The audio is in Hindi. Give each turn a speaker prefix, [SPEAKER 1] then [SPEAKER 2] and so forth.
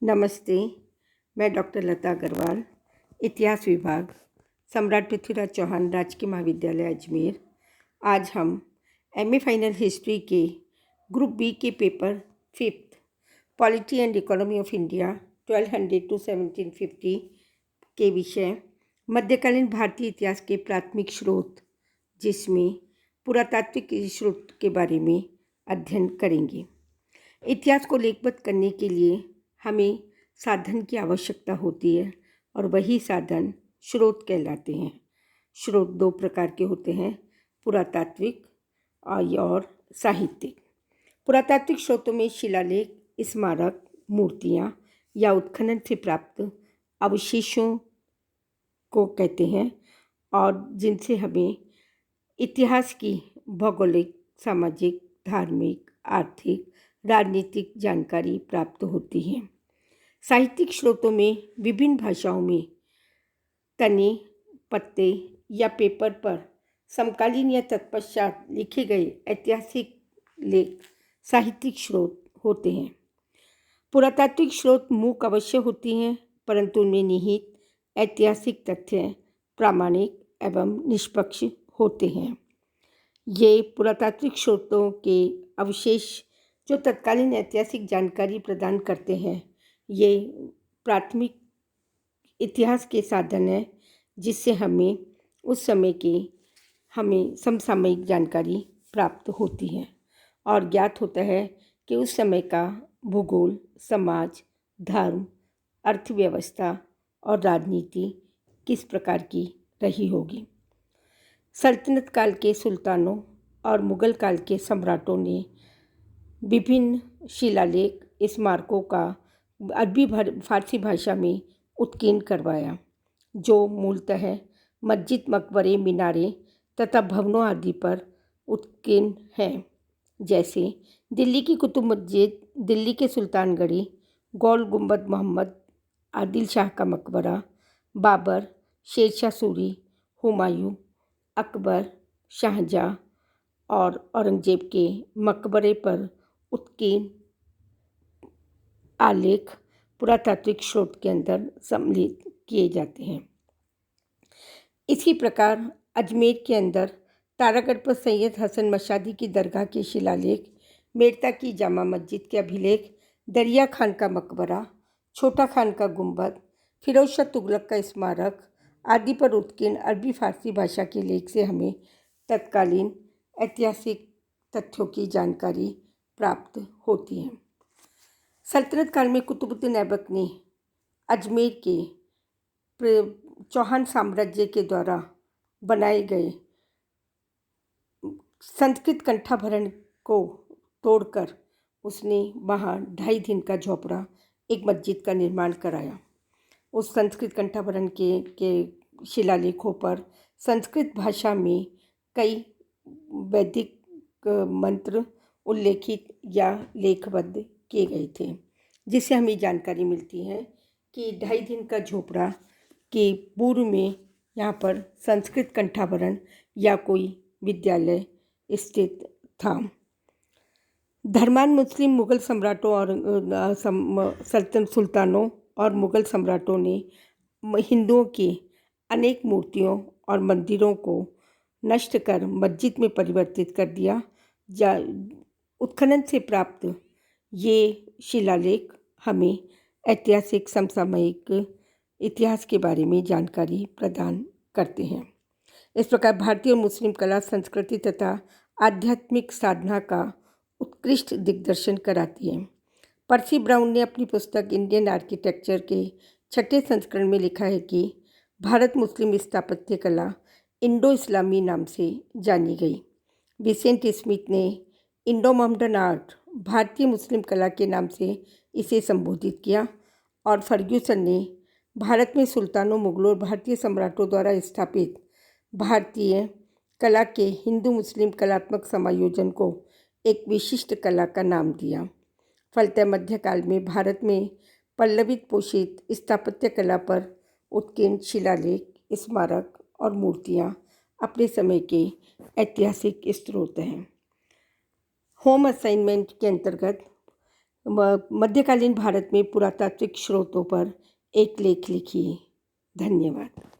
[SPEAKER 1] नमस्ते। मैं डॉक्टर लता अग्रवाल, इतिहास विभाग, सम्राट पृथ्वीराज चौहान राजकीय महाविद्यालय अजमेर। आज हम एमए फाइनल हिस्ट्री के ग्रुप बी के paper 5th polity and economy of India 1200 to 1750 के विषय मध्यकालीन भारतीय इतिहास के प्राथमिक स्रोत, जिसमें पुरातात्विक स्रोत के बारे में अध्ययन करेंगे। इतिहास को लेखबद्ध करने के लिए हमें साधन की आवश्यकता होती है और वही साधन स्रोत कहलाते हैं। स्रोत दो प्रकार के होते हैं, पुरातात्विक और साहित्यिक। पुरातात्विक स्रोतों में शिलालेख, स्मारक, मूर्तियाँ या उत्खनन से प्राप्त अवशेषों को कहते हैं और जिनसे हमें इतिहास की भौगोलिक, सामाजिक, धार्मिक, आर्थिक, राजनीतिक जानकारी प्राप्त होती है। साहित्यिक स्रोतों में विभिन्न भाषाओं में तने, पत्ते या पेपर पर समकालीन या तत्पश्चात लिखे गए ऐतिहासिक लेख साहित्यिक स्रोत होते हैं। पुरातात्विक स्रोत मूक अवश्य होती हैं, परंतु उनमें निहित ऐतिहासिक तथ्य प्रामाणिक एवं निष्पक्ष होते हैं। ये पुरातात्विक स्रोतों के अवशेष जो तत्कालीन ऐतिहासिक जानकारी प्रदान करते हैं, ये प्राथमिक इतिहास के साधन हैं, जिससे हमें उस समय की समसामयिक जानकारी प्राप्त होती है और ज्ञात होता है कि उस समय का भूगोल, समाज, धर्म, अर्थव्यवस्था और राजनीति किस प्रकार की रही होगी। सल्तनत काल के सुल्तानों और मुग़ल काल के सम्राटों ने विभिन्न शिलालेख, स्मारकों का अरबी फारसी भाषा में उत्कीर्ण करवाया, जो मूलतः मस्जिद, मकबरे, मीनारे तथा भवनों आदि पर उत्कीर्ण हैं, जैसे दिल्ली की कुतुब मस्जिद, दिल्ली के सुल्तानगढ़ी, गोल गुंबद मोहम्मद आदिल शाह का मकबरा, बाबर, शेरशाह सूरी, हुमायूं, अकबर, शाहजहाँ और औरंगजेब के मकबरे पर उत्कीर्ण आलेख पुरातात्विक स्रोत के अंदर सम्मिलित किए जाते हैं। इसी प्रकार अजमेर के अंदर तारागढ़ पर सैयद हसन मशादी की दरगाह के शिलालेख, मेड़ता की जामा मस्जिद के अभिलेख, दरिया खान का मकबरा, छोटा खान का गुंबद, फिरोज शाह तुगलक का स्मारक आदि पर उत्कीर्ण अरबी फारसी भाषा के लेख से हमें तत्कालीन ऐतिहासिक तथ्यों की जानकारी प्राप्त होती है। सल्तनत काल में कुतुबुद्दीन ऐबक ने अजमेर के चौहान साम्राज्य के द्वारा बनाए गए संस्कृत कंठाभरण को तोड़कर उसने वहाँ 2.5 दिन का झोपड़ा एक मस्जिद का निर्माण कराया। उस संस्कृत कंठाभरण के शिलालेखों पर संस्कृत भाषा में कई वैदिक मंत्र उल्लेखित या लेखबद्ध किए गए थे, जिससे हमें जानकारी मिलती है कि 2.5 दिन का झोपड़ा के पूर्व में यहाँ पर संस्कृत कंठाभरण या कोई विद्यालय स्थित था। धर्मांध मुस्लिम मुग़ल सम्राटों और सुल्तानों और मुग़ल सम्राटों ने हिंदुओं की अनेक मूर्तियों और मंदिरों को नष्ट कर मस्जिद में परिवर्तित कर दिया। उत्खनन से प्राप्त ये शिलालेख हमें ऐतिहासिक समसामयिक इतिहास के बारे में जानकारी प्रदान करते हैं। इस प्रकार भारतीय और मुस्लिम कला, संस्कृति तथा आध्यात्मिक साधना का उत्कृष्ट दिग्दर्शन कराती है। पर्सी ब्राउन ने अपनी पुस्तक इंडियन आर्किटेक्चर के 6ठे संस्करण में लिखा है कि भारत मुस्लिम स्थापत्य कला इंडो इस्लामी नाम से जानी गई। विसेंट स्मिथ ने इंडो मोहम्मडन आर्ट भारतीय मुस्लिम कला के नाम से इसे संबोधित किया और फर्ग्यूसन ने भारत में सुल्तानों, मुगलों और भारतीय सम्राटों द्वारा स्थापित भारतीय कला के हिंदू मुस्लिम कलात्मक समायोजन को एक विशिष्ट कला का नाम दिया। फलतः मध्यकाल में भारत में पल्लवित पोषित स्थापत्य कला पर उत्कीर्ण शिलालेख, स्मारक और मूर्तियाँ अपने समय के ऐतिहासिक स्रोत हैं। होम असाइनमेंट के अंतर्गत मध्यकालीन भारत में पुरातात्विक स्रोतों पर एक लेख लिखिए। धन्यवाद।